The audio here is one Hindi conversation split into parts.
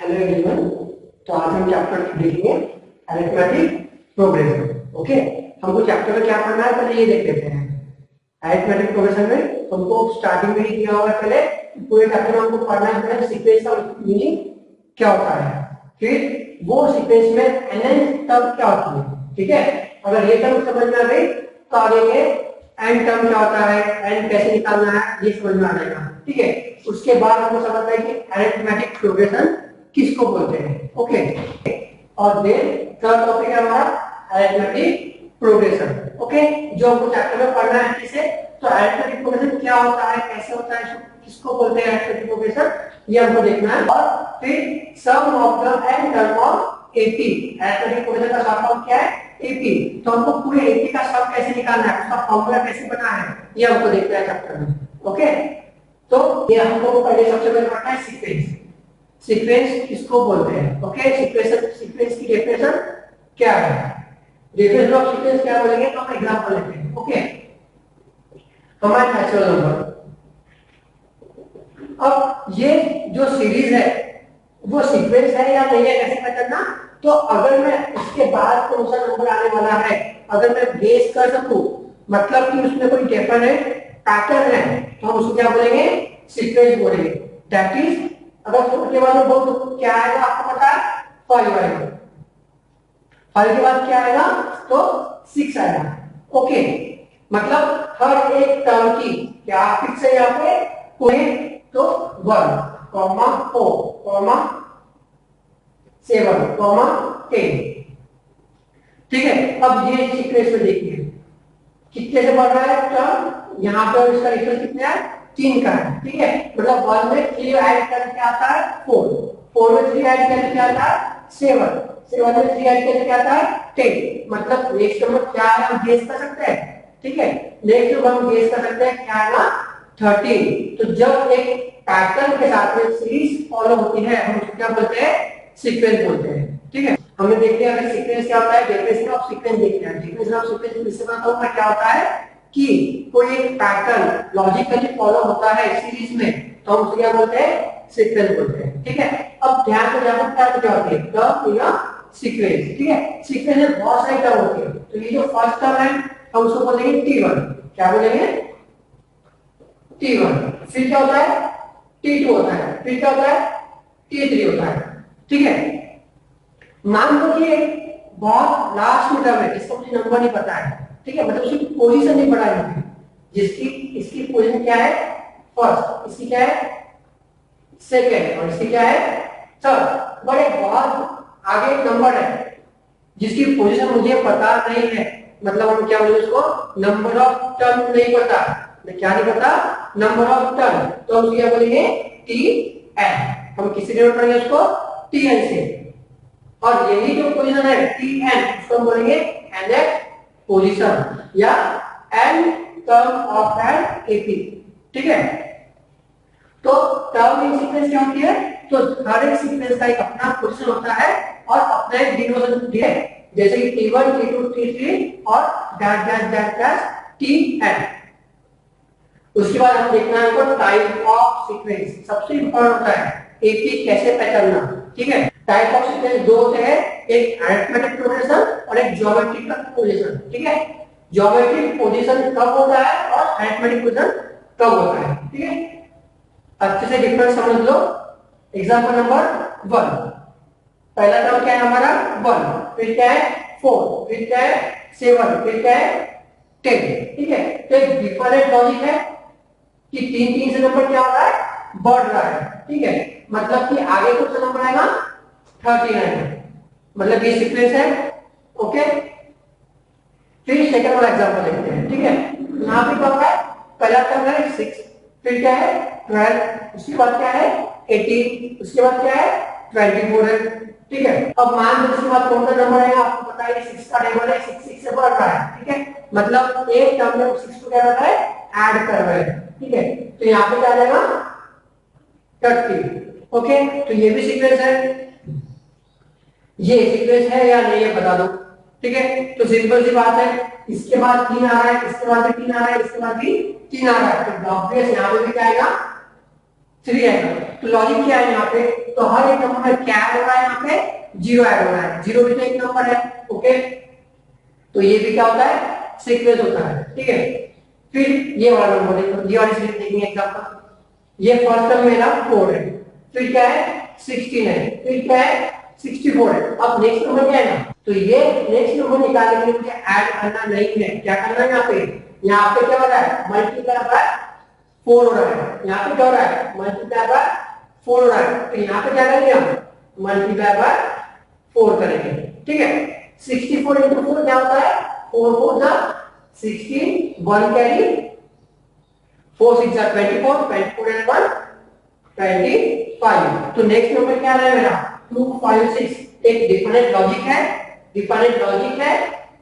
Hello everyone. तो आज हम चैप्टर देखेंगे अरिथमेटिक प्रोग्रेशन। ओके, हमको चैप्टर में क्या पढ़ना है पहले ये देख लेते हैं। अरिथमेटिक प्रोग्रेशन में हमको स्टार्टिंग में ही दिया हुआ है, पहले पूरे चैप्टर में हमको पढ़ना है पहले सीक्वेंस का मीनिंग क्या होता है, फिर वो सीक्वेंस में एन टर्म क्या होती है। ठीक है, अगर ये टर्म समझ में आ गई तो आगे के एन टर्म क्या होता है, एन कैसे निकालना है ये समझ में आ जाएगा। ठीक है, उसके बाद हमको समझना है कि अरिथमेटिक प्रोग्रेशन किसको बोलते हैं। ओके, और देन थर्ड टॉपिक है हमारा अरिथमेटिक प्रोग्रेशन। ओके, जो हमको चैप्टर में पढ़ना है अच्छे से। तो अरिथमेटिक प्रोग्रेशन क्या होता है, कैसे होता है, किसको बोलते हैं अरिथमेटिक प्रोग्रेशन, ये हमको देखना है। और फिर sum of the n term of AP, arithmetic progression का शॉर्ट फॉर्म क्या है, एपी। तो हमको पूरे एपी का सम कैसे निकालना है, उसका फॉर्मूला कैसे बना है, ये हमको देखना है चैप्टर में। ओके, तो ये हमको पहले सबसे पहले पढ़ना है सीक्वेंस। सीक्वेंस किसको बोलते हैं। ओके, सीक्वेंस की डेफिनेशन क्या है, डेफिनेशन ऑफ सीक्वेंस क्या बोलेंगे, तो हम एग्जांपल लेते हैं। ओके, हमारा नेचुरल नंबर। अब ये जो सीरीज है वो सीक्वेंस है या नहीं है कैसे पहचानना, तो अगर मैं इसके बाद कौन सा नंबर आने वाला है अगर मैं गेस कर सकूं, मतलब कि उसमें कोई डेफिनेट पैटर्न है, तो हम उसको क्या बोलेंगे, सीक्वेंस बोलेंगे। दैट इज अगर फोर के बाद में बोल तो क्या आएगा आपको पता है, 5 आएगा। 5 के बाद क्या आएगा तो 6 आएगा। ओके, मतलब हर एक टर्म की क्या फिक्स है यहाँ पे, कोई तो 1, 4, 7, 10। ठीक है, अब ये सीक्वेंस में देखिए कितने से बढ़ रहा है टर्म, यहाँ पर इसका रेशियो कितना है, 3 का है। ठीक है, मतलब 1 में 3 ऐड करके आता है 4, 4 में 3 ऐड करके आता है 7, 7 में 3 ऐड करके आता है 10। मतलब नेक्स्ट नंबर क्या है हम गेस कर सकते हैं। ठीक है, नेक्स्ट नंबर हम गेस कर सकते हैं क्या है ना, 13। तो जब एक पैटर्न के साथ में सीरीज फॉलो होती है हम उसको क्या बोलते हैं, सीक्वेंस बोलते हैं। ठीक है, हमने देख लिया कि सीक्वेंस क्या होता है, डेफिनेशन ऑफ सीक्वेंस देख लिया। डेफिनेशन ऑफ सीक्वेंस इससे बताऊंगा क्या होता है कि कोई एक पैटर्न लॉजिकली फॉलो होता है सीरीज में, तो हम उसको क्या बोलते हैं, सीक्वेंस बोलते हैं। ठीक है, अब ध्यान से जानो क्या होती है टर्म या सीक्वेंस। ठीक है, सीक्वेंस में बहुत सारी टर्म होती है। तो ये जो फर्स्ट टर्म है हम उसको बोलेंगे T1। क्या बोलेंगे, T1। फिर क्या होता है, T2 होता है, फिर क्या होता है, T3 होता है। ठीक है, मान लो कि बहुत लास्ट में टर्म है जिसका मुझे नंबर नहीं पता है। ठीक है, मतलब उसकी पोजीशन नहीं पता है, जिसकी इसकी पोजीशन क्या है फर्स्ट, इसकी क्या है सेकंड, और इसकी क्या है थर्ड। बड़े बहुत आगे एक नंबर है जिसकी पोजीशन मुझे पता नहीं है, मतलब हम क्या बोलेंगे उसको, नंबर ऑफ टर्न नहीं पता, क्या नहीं पता, नंबर ऑफ टर्न। तो हम क्या बोलेंगे, Tn। हम किसी ने पढ़ेंगे उसको Tn से, और यही जो पोजीशन है Tn उसको हम बोलेंगे nth पोजीशन या n term of n AP. ठीक है, तो टर्म इन सीक्वेंस क्या होती है, तो हर एक सीक्वेंस का एक अपना पोजीशन होता है और अपना एक डिनोमिनेटर दिया है, जैसे कि T1, T2, T3 और dash dash dash dash Tn। उसके बाद हम देखना है हमको टाइप ऑफ सीक्वेंस, सबसे इंपॉर्टेंट होता है एपी कैसे पहचानना। ठीक है, टाइप ऑफ सीक्वेंस दो होते हैं, एक अरिथमेटिक प्रोग्रेशन और एक ज्योमेट्रिकल पोजीशन। ठीक है, ज्योमेट्रिक पोजीशन कब होता है और अरिथमेटिक पोजीशन कब होता है। ठीक है, अच्छे से डिफरेंस समझ लो। एग्जांपल नंबर 1, पहला टर्म क्या है हमारा 1, फिर क्या है 4, फिर क्या है 7, फिर क्या है 10। ठीक है, तो एक डिफरेंट लॉजिक है कि 3 से नंबर क्या हो रहा है, बढ़ रहा है। ठीक है, मतलब कि आगे कौन सा नंबर आएगा, 13 आएगा, मतलब ये सीक्वेंस है। ओके, फिर सेकंड वाला एग्जांपल देखते हैं। ठीक है, यहाँ पे क्या होगा, पहला टर्म है 6, फिर क्या है 12, उसके बाद क्या है 18, उसके बाद क्या है 24 है। ठीक है, अब मान लो इसके बाद कौन सा नंबर आएगा, आपको पता है 6 का टेबल है, 6 से बढ़ रहा है। ठीक है, मतलब एक टर्म में 6 को क्या कर रहा है, ऐड कर रहा है। ठीक है, तो यहाँ पे क्या आ जाएगा 30। ओके, तो ये भी सीक्वेंस है, ये सीक्वेंस है या नहीं है बता दो। ठीक है, तो सिंपल सी बात है, इसके बाद 3 आ रहा है, इसके बाद भी 3 आ रहा है, इसके बाद भी 3 आ रहा है, तो ऑब्वियस यहाँ पे भी क्या आएगा 3 आएगा। तो लॉजिक क्या है यहाँ पे, तो हर एक नंबर में क्या ऐड हो रहा है, यहाँ पे 0 ऐड हो रहा है, 0 भी तो एक नंबर है। ओके, तो ये भी क्या होता है, सीक्वेंस होता है। ठीक है, फिर ये वाला नंबर देखो, ये वाली सीरीज देखेंगे एग्जांपल। ये फर्स्ट टर्म में ना 4 है, फिर क्या है 16 है, फिर क्या है 64 है। अब नेक्स्ट नंबर क्या है ना, तो ये नेक्स्ट नंबर निकालने के लिए मुझे ऐड करना नहीं है, क्या करना है यहाँ पे, यहाँ पे क्या हो रहा है मल्टीप्लाई बाय 4 हो रहा है, यहाँ पे क्या हो रहा है मल्टीप्लाई बाय 4 हो रहा है, तो यहाँ पे क्या करेंगे हम मल्टीप्लाई बाय 4 करेंगे। ठीक है, 64 इंटू 4 क्या होता है 4 4 जा 16, 1 कैरी, 4 6 जा 24, 24 and 1 25। तो नेक्स्ट नंबर क्या आ रहा है मेरा 256। एक डिफरेंट लॉजिक है, डिफरेंट लॉजिक है,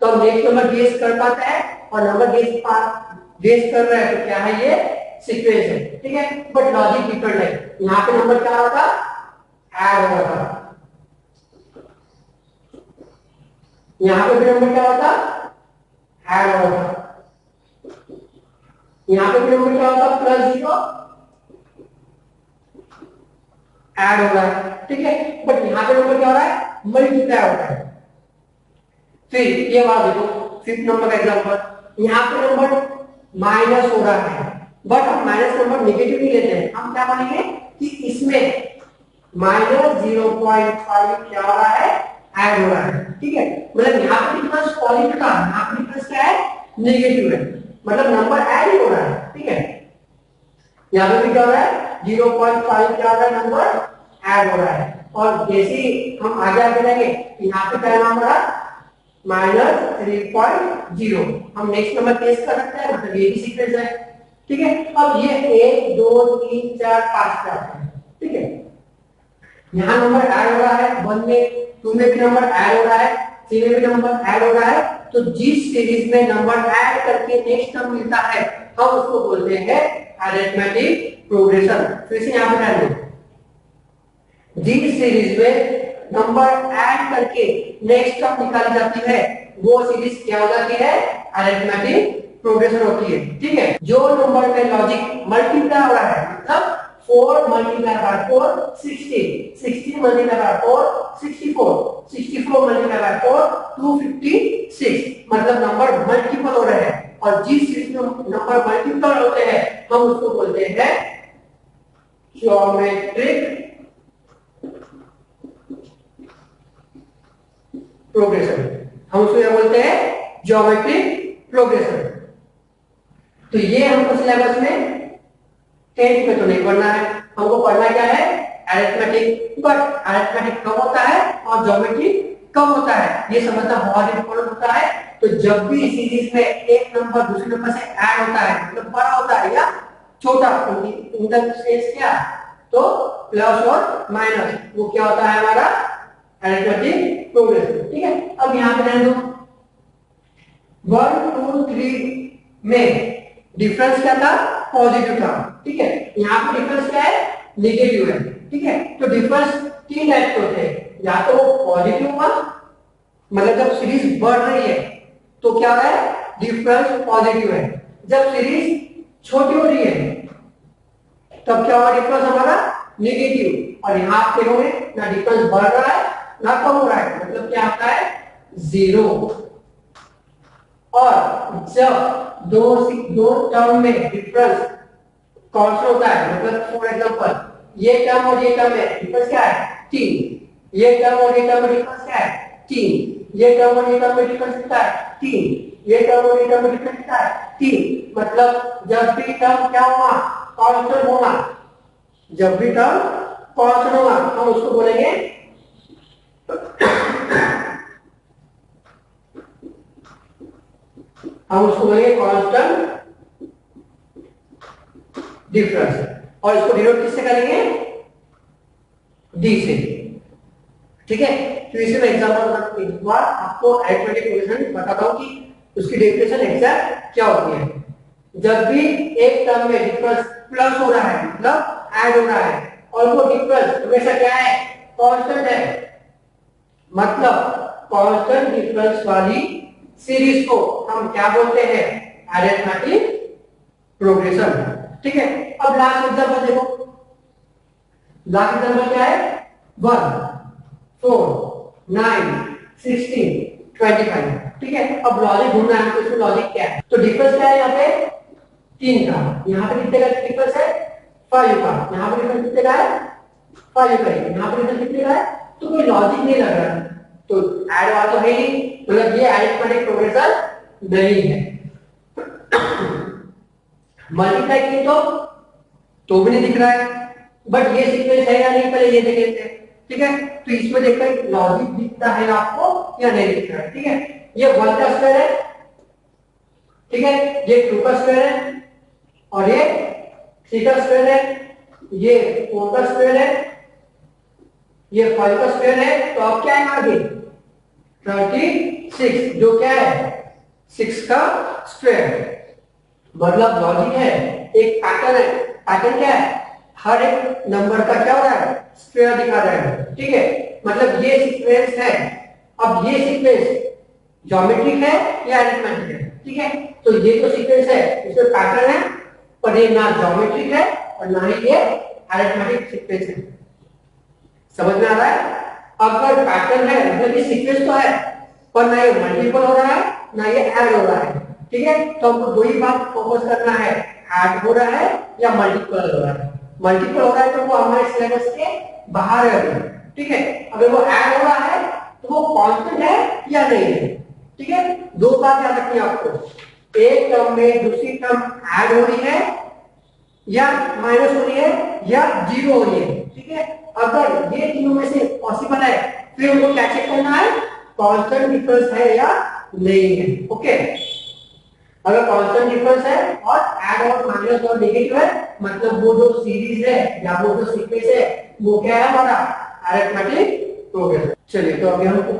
तो हम नेक्स्ट नंबर गेस कर पाते हैं, और नंबर गेस कर रहे हैं तो क्या है ये सीक्वेंस है। ठीक है, बट लॉजिक डिफरेंट है। यहाँ पे नंबर क्या होगा ऐड होगा था, यहाँ पे भी नंबर क्या होता ऐड होगा, यहाँ पे भी नंबर क्या होता +0 ऐड हो रहा है। ठीक है, बट यहाँ पे नंबर क्या हो रहा है मल्टीप्लाई हो रहा है। फिर ये बात देखो, फिफ्थ नंबर का एग्जांपल, यहाँ पे नंबर माइनस हो रहा है, बट हम माइनस नंबर नेगेटिव नहीं लेते हैं, हम क्या मानेंगे कि इसमें -0.5 क्या हो रहा है ऐड हो रहा है। ठीक है, मतलब यहाँ पे डिफरेंस पॉजिटिव था, यहाँ पे डिफरेंस क्या है नेगेटिव है, मतलब नंबर ऐड ही हो रहा है। ठीक है, यहाँ पे भी क्या हो रहा है 0.5 क्या हो रहा है नंबर ऐड हो रहा है, और जैसे ही हम आगे आगे जाएंगे यहाँ पे क्या नाम हो रहा है -3.0। हम नेक्स्ट नंबर केस कर सकते हैं, मतलब ये भी सीक्वेंस है। ठीक है, अब ये 1 2 3 4 5 पे आते हैं। ठीक है, यहाँ नंबर ऐड हो रहा है, 1 में 2 में भी नंबर ऐड हो रहा है, 3 में भी नंबर ऐड हो रहा है, तो जिस सीरीज में नंबर ऐड करके नेक्स्ट टर्म मिलता है हम उसको बोलते हैं अरिथमेटिक प्रोग्रेशन। फिर से यहाँ पे ध्यान दो, जिस सीरीज में नंबर ऐड करके नेक्स्ट टर्म निकाली जाती है वो सीरीज क्या हो जाती है अरिथमेटिक प्रोग्रेशन होती है। ठीक है, जो नंबर में लॉजिक मल्टीप्लाई हो रहा है, मतलब 4 multiply by 4 16, 16 multiply by 4 64, 64 multiply by 4 256, मतलब नंबर मल्टीपल हो रहे हैं, और जिस सीरीज में नंबर मल्टीपल होते हैं हम उसको बोलते हैं ज्योमेट्रिक प्रोग्रेशन। हम उसको क्या बोलते हैं ज्योमेट्रिक प्रोग्रेशन। तो ये हमको सिलेबस में 10th में तो नहीं पढ़ना है, हमको पढ़ना क्या है अरिथमेटिक। बट अरिथमेटिक कब होता है और ज्योमेट्री कब होता है ये समझना बहुत इंपॉर्टेंट होता है। तो जब भी सीरीज में एक नंबर दूसरे नंबर से ऐड होता है, मतलब बड़ा होता है या छोटा, उनका सेंस क्या, तो प्लस और माइनस, वो क्या होता है हमारा अरिथमेटिक प्रोग्रेशन। ठीक है, अब यहाँ पे ध्यान दो 1 2 3 में डिफरेंस क्या था पॉजिटिव था। ठीक है, यहाँ पे डिफरेंस क्या है नेगेटिव है। ठीक है, तो डिफरेंस 3 टाइप के होते हैं, या तो पॉजिटिव हुआ, मतलब जब सीरीज बढ़ रही है तो क्या है डिफरेंस पॉजिटिव है, जब सीरीज छोटी हो रही है तब क्या होगा डिफरेंस हमारा नेगेटिव, और यहाँ आप देखोगे ना डिफरेंस बढ़ रहा है ना कम हो रहा है, मतलब क्या आता है 0। और जब दो टर्म में डिफरेंस कांस्टेंट होता है, मतलब फॉर एग्जांपल ये टर्म और ये टर्म में डिफरेंस क्या है 3, ये टर्म और ये टर्म में डिफरेंस क्या है 3, ये टर्म और ये टर्म में डिफरेंस कितना है 3, ये टर्म और ये टर्म में डिफरेंस कितना है 3, मतलब जब भी टर्म क्या होगा कांस्टेंट होगा, जब भी टर्म कांस्टेंट होगा हम उसको बोलेंगे कांस्टेंट डिफरेंस, और इसको डिनोट किससे करेंगे डी से। ठीक है, तो इसे मैं एग्जांपल एक बार आपको अरिथमेटिक प्रोग्रेशन बताता हूं कि उसकी डेफिनेशन एग्जैक्ट क्या होती है। जब भी एक टर्म में डिफरेंस प्लस हो रहा है, मतलब ऐड हो रहा है, और वो डिफरेंस हमेशा क्या है कांस्टेंट है, मतलब कांस्टेंट डिफरेंस वाली सीरीज को हम क्या बोलते हैं अरिथमेटिक प्रोग्रेशन। ठीक है, अब लास्ट एग्जांपल देखो, लॉजिक नंबर क्या है 1 4 9 16 25। ठीक है, अब लॉजिक ढूंढना है तो इसमें लॉजिक क्या है, तो डिफरेंस क्या है यहाँ पे 3 का, यहाँ पे कितने का डिफरेंस है 5 का, यहाँ पे डिफरेंस कितने का है 5 का, यहाँ पे डिफरेंस कितने का है, तो कोई लॉजिक नहीं लग रहा, तो ऐड वाला तो है ही, मतलब ये अरिथमेटिक प्रोग्रेशन नहीं है। मल्टीप्लाई किए तो भी नहीं दिख रहा है, बट ये सीक्वेंस है या नहीं पहले ये देख लेते हैं। ठीक है, तो इसमें देखते हैं लॉजिक दिखता है आपको या नहीं दिख रहा है। ठीक है, ये 1 का स्क्वायर है, ठीक है, ये 2 का स्क्वायर है, और ये 3 का स्क्वायर है, ये 4 का स्क्वायर है, ये 5 का स्क्वायर है, तो अब क्या है आगे 36, जो क्या है 6 का स्क्वायर। मतलब लॉजिक है, एक पैटर्न है, पैटर्न क्या है हर एक नंबर का क्या हो रहा है स्क्वायर दिखा रहा है। ठीक है, मतलब ये सीक्वेंस है, अब ये सीक्वेंस ज्योमेट्रिक है या अरिथमेटिक है। ठीक है, तो ये जो सीक्वेंस है इसमें पैटर्न है, पर ये ना ज्योमेट्रिक है और ना ही ये अरिथमेटिक सीक्वेंस है। समझ में आ रहा है, अगर पैटर्न है मतलब ये सीक्वेंस तो है, पर ना ये मल्टीपल हो रहा है ना ये ऐड हो रहा है। ठीक है, तो हमको दो ही बात फोकस करना है, ऐड हो रहा है या मल्टीपल हो रहा है। मल्टीपल हो रहा है तो वो हमारे सिलेबस के बाहर है अभी। ठीक है, अगर वो ऐड हो रहा है तो वो कांस्टेंट है या नहीं है। ठीक है, दो बात याद रखनी है आपको, एक टर्म में दूसरी टर्म ऐड हो रही है या माइनस हो रही है या जीरो हो रही है। ठीक है, अगर ये तीनों में से पॉसिबल है फिर उनको क्या चेक करना है कांस्टेंट डिफरेंस है या नहीं है। ओके, अगर कांस्टेंट डिफरेंस है और ऐड और माइनस और नेगेटिव है मतलब वो जो सीरीज है या वो जो सीक्वेंस है वो क्या है हमारा अरिथमेटिक प्रोग्रेशन। चलिए तो अभी हमको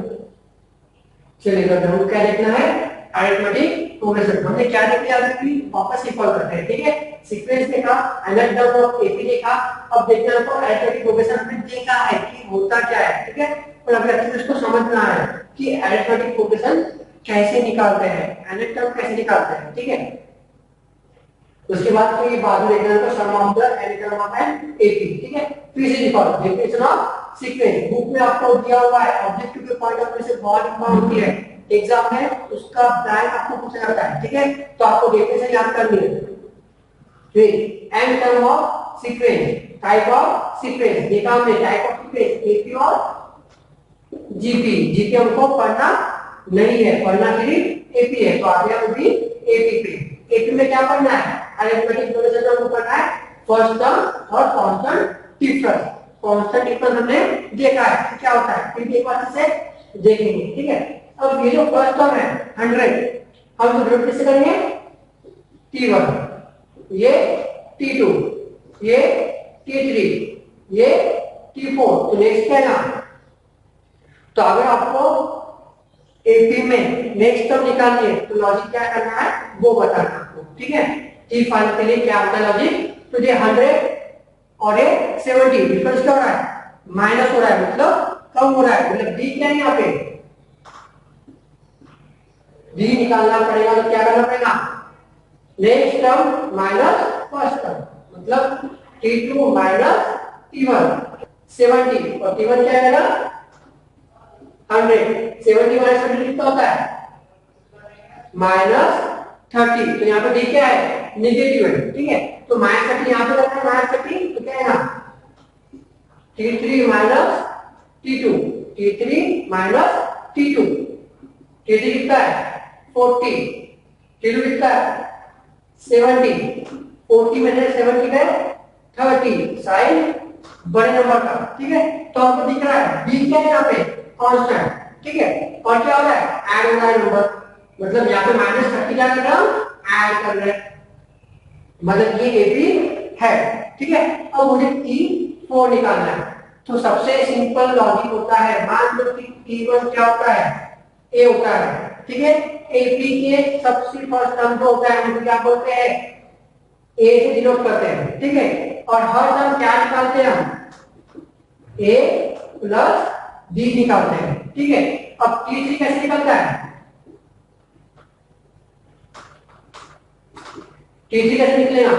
क्या देखना है अरिथमेटिक प्रोग्रेशन। हमने क्या देख लिया अभी वापस रिकॉल करते हैं। ठीक है, सीक्वेंस देखा, एनएफ टर्म ऑफ एपी देखा, अब देखना है तो अरिथमेटिक प्रोग्रेशन हमने देखा है कि होता क्या है। ठीक है, और अभी अच्छे से इसको समझना है कि अरिथमेटिक प्रोग्रेशन कैसे निकालते हैं, एनएफ टर्म कैसे निकालते हैं। ठीक है, उसके बाद तो ये बाद में देखना है तो sum of the nth term of n AP. ठीक है, फिर से निकालो डेफिनेशन ऑफ सीक्वेंस, बुक में आपको दिया हुआ है, ऑब्जेक्टिव के पॉइंट ऑफ व्यू से बहुत इंपॉर्टेंट होती है, एग्जाम में उसका ब्लैंक आपको पूछा जाता है। ठीक है, तो आपको डेफिनेशन याद करनी है। फिर n term of sequence, type of sequence देखा हमने, टाइप ऑफ सीक्वेंस एपी और जीपी। जीपी हमको पढ़ना नहीं है, पढ़ना सिर्फ एपी है, तो आगे हम भी एपी पे। एपी में क्या पढ़ना है अरिथमेटिक प्रोग्रेशन में हमको पढ़ना है फर्स्ट टर्म और कांस्टेंट डिफरेंस। कांस्टेंट डिफरेंस हमने देखा है क्या होता है, फिर एक बार से देखेंगे। ठीक है, अब ये जो फर्स्ट टर्म है 100 हम जो डिनोट किससे करेंगे t1, ये t2, ये t3, ये t4, तो नेक्स्ट क्या है ना, तो अगर आपको एपी में नेक्स्ट टर्म निकालनी है तो लॉजिक क्या करना है वो बताना आपको। ठीक है, t5 के लिए क्या होता है लॉजिक, तो ये 100 और ये 70 डिफरेंस क्या हो रहा है माइनस हो रहा है, मतलब कम हो रहा है, मतलब d क्या है यहाँ पे d निकालना पड़ेगा, तो क्या करना पड़ेगा next term minus first term, मतलब t2 माइनस t1 70 और t1 क्या है ना 100, 70 माइनस 30 कितना होता है -30, तो यहाँ पे d क्या है नेगेटिव है। ठीक है, तो -30 यहाँ पे रखना है -30, तो क्या है ना t3 minus t2, t3 minus t2, t3 कितना है 40, t2 कितना है 70, 40 में से 70 गए 30 साइन बड़े नंबर का। ठीक है, तो आपको दिख रहा है b क्या है यहाँ पे कांस्टेंट। ठीक है, और क्या हो रहा है ऐड हो रहा है नंबर, मतलब यहाँ पे -30 क्या कर रहा हूं ऐड कर रहे हैं, मतलब ये एपी है। ठीक है, अब मुझे t4 निकालना है, तो सबसे सिंपल लॉजिक होता है, मान लो कि t1 क्या होता है a होता है। ठीक है, एपी के सबसे फर्स्ट टर्म जो होता है हम क्या बोलते हैं a से डिनोट करते हैं। ठीक है, और हर टर्म क्या निकालते हैं हम a प्लस d निकालते हैं। ठीक है, अब t3 कैसे निकलता है t3 कैसे निकलेगा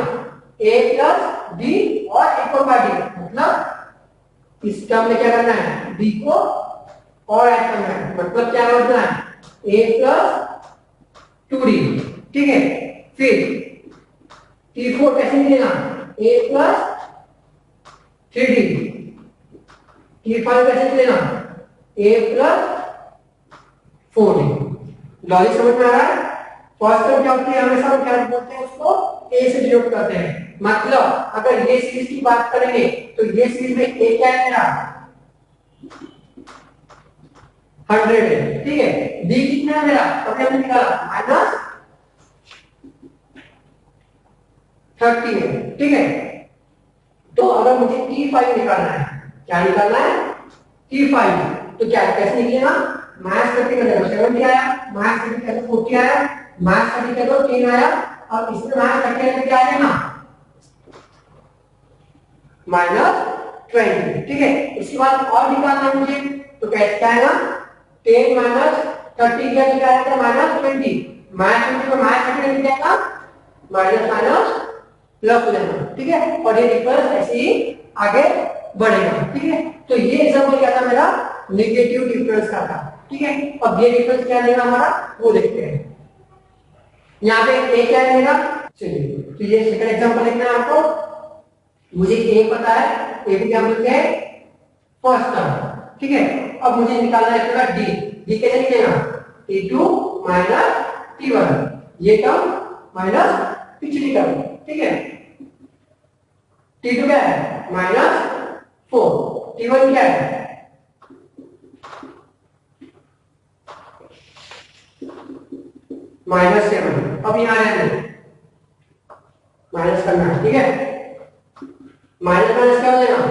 a प्लस d और एक और d, मतलब इस टर्म में क्या करना है, डी को और ऐड करना है, मतलब क्या करना है, a प्लस 2d, ठीक है। फिर T4 कैसे मिलेगा, a प्लस 3d, T5 कैसे मिलेगा, a प्लस 4d। लॉजिक समझ में आ रहा है। फर्स्ट टर्म क्या होती है, हमेशा हम क्या बोलते हैं, उसको a से डिनोट करते हैं। मतलब अगर ये सीरीज की बात करेंगे तो ये सीरीज में a क्या है मेरा, 100 है, ठीक है। d कितना है मेरा, अभी हमने निकाला -30 है, ठीक है। तो अगर मुझे T5 निकालना है, क्या निकालना है, T5, तो क्या कैसे निकलेगा, -30 का जगह 70 आया, -30 का 40 आया, -30 का 10 आया, और इसमें -30 का क्या आएगा, -20, ठीक है। इसके बाद और निकालना है मुझे, तो कैसे आएगा, 10 -30 क्या निकालेगा, -20, -20 को -30 का निकलेगा, माइनस प्लस हो जाएगा, ठीक है। और ये डिफरेंस ऐसे ही आगे बढ़ेगा, ठीक है। तो ये एग्जांपल क्या था मेरा, नेगेटिव डिफरेंस का था, ठीक है। अब ये डिफरेंस क्या देगा हमारा, वो देखते हैं। यहाँ पे a क्या है मेरा, चलिए तो ये सेकंड एग्जांपल लिखना है आपको। मुझे a पता है, a भी क्या बोलते हैं, फर्स्ट टर्म, ठीक है। अब मुझे निकालना है थोड़ा d कैसे निकलेगा, t2 t1, ये टर्म माइनस पिछली टर्म, ठीक है। t2 क्या है, -4, t1 क्या है, -7। अब यहाँ आया माइनस करना है, ठीक है। माइनस माइनस क्या हो जाएगा,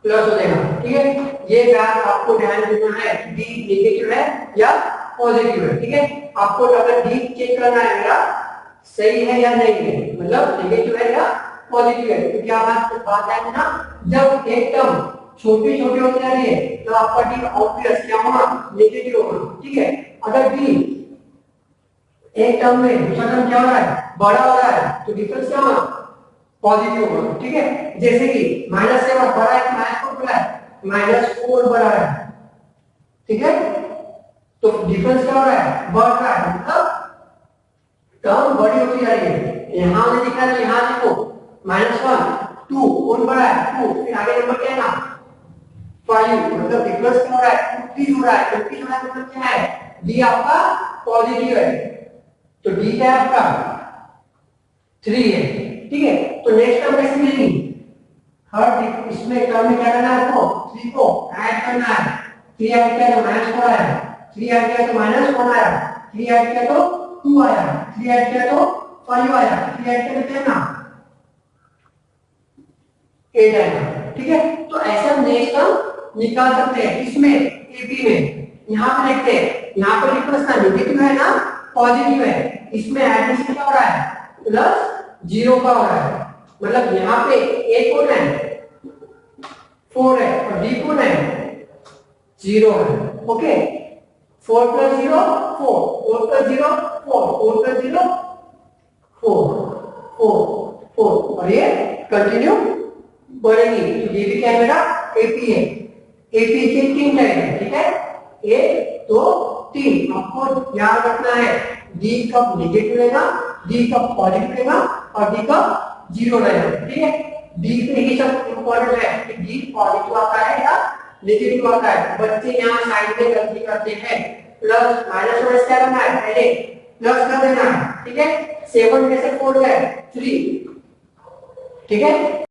प्लस हो जाएगा, ठीक है। ये बात आपको ध्यान देना है, डी नेगेटिव है या पॉजिटिव है, ठीक है। आपको अगर डी चेक करना है मेरा सही है या नहीं है, मतलब नेगेटिव है या पॉजिटिव है, तो क्या बात है ना, जब एक टर्म छोटी छोटी होती जा रही है तो आपका डी ऑब्वियस क्या होगा, नेगेटिव होगा, ठीक है। अगर डी एक टर्म में दूसरा टर्म क्या हो रहा है, बड़ा हो रहा है, तो डिफरेंस क्या होगा, पॉजिटिव होगा, ठीक है। जैसे कि -7 बड़ा है, -4 बड़ा है, -4 बड़ा है, ठीक है। तो डिफरेंस क्या हो रहा है, बढ़ रहा है, मतलब टर्म बड़ी होती जा रही है। यहां से दिख रहा है, यहां देखो -1 2 कौन बड़ा है, 2, फिर आगे नंबर क्या है ना 5, मतलब डिफरेंस क्या हो रहा है, 50 हो रहा है। 50 हो रहा है मतलब क्या है, डी आपका पॉजिटिव है, तो डी क्या है आपका 3 है, ठीक है। तो नेक्स्ट टर्म कैसे मिलेगी, हर इसमें टर्म में क्या करना है आपको, 3 को ऐड करना है। 3 ऐड किया तो -4 आया, 3 ऐड किया तो -1 आया, 3 ऐड किया तो 2 आया, 3 ऐड किया तो 5 आया, 3 ऐड किया तो क्या ना 8 आएगा, ठीक है। तो ऐसा नेक्स्ट टर्म निकाल सकते हैं इसमें एपी में। यहां पे देखते हैं, यहां पर डिफरेंस ना नेगेटिव है ना पॉजिटिव है, इसमें एडिशन क्या हो रहा है, +0 का हो रहा है, मतलब यहाँ पे a कौन है 4 है और d कौन है 0 है, ओके। 4 + 0 4, 4 + 0 4, 4 + 0 4, 4 4, और ये कंटिन्यू बढ़ेगी। तो ये भी क्या है मेरा एपी है। एपी के 3 टाइप है, ठीक है, 1 2 3। आपको याद रखना है डी कब नेगेटिव रहेगा, डी कब पॉजिटिव रहेगा और डी कब 0 रहेगा, ठीक है। डी पे ही सब इंपॉर्टेंट है कि डी पॉजिटिव आता है या नेगेटिव आता है। बच्चे यहाँ साइड में गलती करते हैं, प्लस माइनस में क्या करना है, पहले प्लस कर देना है, ठीक है। 7 में से 4 गए 3, ठीक है।